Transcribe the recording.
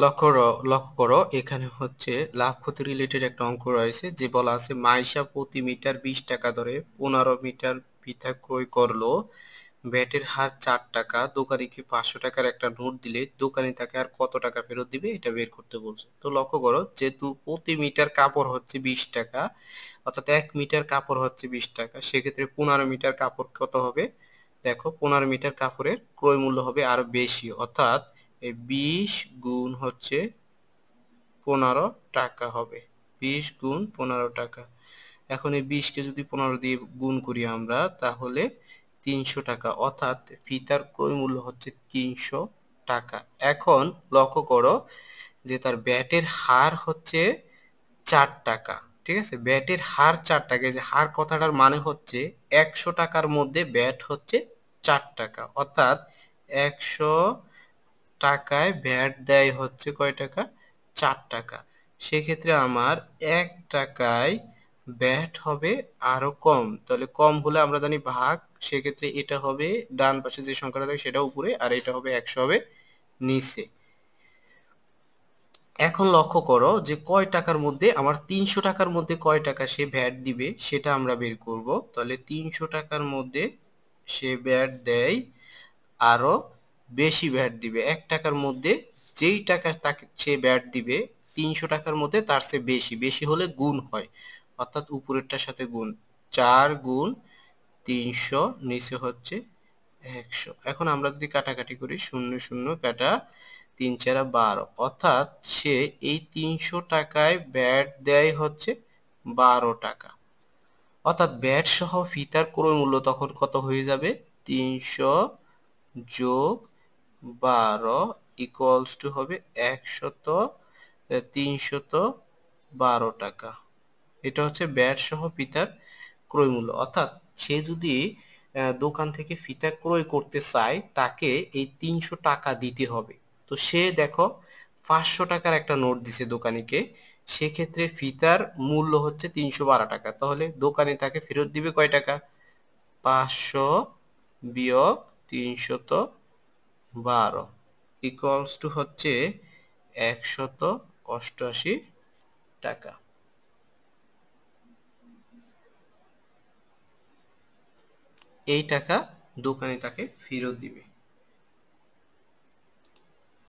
লক্ষ্য করো এখানে হচ্ছে লাভ ক্ষতি রিলেটেড একটা অঙ্ক রয়েছে, যে বলা আছে মাইশা প্রতি মিটার 20 টাকা ধরে 15 মিটার ফিতা ক্রয় করলো, ব্যাটের হার 4 টাকা, দোকানিকে 500 টাকার একটা নোট দিলে দোকানি তাকে আর কত টাকা ফেরত দিবে এটা বের করতে বলছে। তো লক্ষ্য করো, যেহেতু প্রতি মিটার কাপড় হচ্ছে 20 টাকা, অর্থাৎ 1 মিটার কাপড় হচ্ছে 20 টাকা, সেক্ষেত্রে 15 মিটার কাপড় কত হবে? দেখো 15 মিটার কাপড়ের ক্রয় মূল্য হবে আরো বেশি, অর্থাৎ এই 20 গুণ হচ্ছে 15 টাকা হবে। 20 গুণ 15 টাকা। এখন এই 20 কে যদি 15 দিয়ে গুণ করি আমরা, তাহলে 300 টাকা, অর্থাৎ ফিতার ক্রয় মূল্য হচ্ছে 300 টাকা। এখন লক্ষ্য করো যে তার ব্যাটের হার হচ্ছে 4 টাকা। ঠিক আছে, ব্যাটের হার 4 টাকা, এই যে হার কথাটার মানে হচ্ছে 100 টাকার মধ্যে ব্যাট হচ্ছে 4 টাকা, অর্থাৎ 100 টাকায় ভ্যাট দেয় হচ্ছে কয় টাকা? 4 টাকা। সেক্ষেত্রে আমার 1 টাকায় ভ্যাট হবে আরো কম, তাহলে কম হলে আমরা জানি ভাগ, সেক্ষেত্রে এটা হবে ডান পাশে যে সংখ্যাটা থাকে সেটা উপরে, আর এটা হবে 100 হবে নিচে। এখন লক্ষ্য করো যে কয় টাকার মধ্যে আমার 300 টাকার মধ্যে কয় টাকা সে ভ্যাট দিবে সেটা আমরা বের করব। তাহলে 300 টাকার মধ্যে সে ভ্যাট দেয় আরো বেশি, ভ্যাট দিবে 1 টাকার মধ্যে, যেই টাকা তাকে সে ভ্যাট দিবে 300 টাকার মধ্যে তার চেয়ে বেশি, বেশি হলে গুণ হয়, অর্থাৎ উপরেরটার সাথে গুণ, 4 গুণ 300, নিচে হচ্ছে 100। এখন আমরা যদি কাটাকাটি করি, শূন্য শূন্য কাটা, 3 4 12, অর্থাৎ সে এই 300 টাকায় ব্যাট দেয় হচ্ছে 12 টাকা। অর্থাৎ ব্যাট সহ ফিতার ক্রয় মূল্য তখন কত হয়ে যাবে? 300 যোগ 12 ইকুয়ালস টু হবে 312 টাকা। এটা হচ্ছে ব্যাট সহ ফিতার ক্রয় মূল্য। অর্থাৎ সে যদি দোকান থেকে ফিতা ক্রয় করতে চায়, তাকে এই 300 টাকা দিতে হবে। তো সে দেখো 500 টাকার একটা নোট দিছে দোকানিকে, সেক্ষেত্রে ফিতার মূল্য হচ্ছে 312 টাকা, তাহলে দোকানি তাকে ফেরত দিবে কয় টাকা? 500 বিয়োগ 312 ইকুয়ালস টু হচ্ছে 188 টাকা। এই টাকা দোকানি তাকে ফেরত দিবে।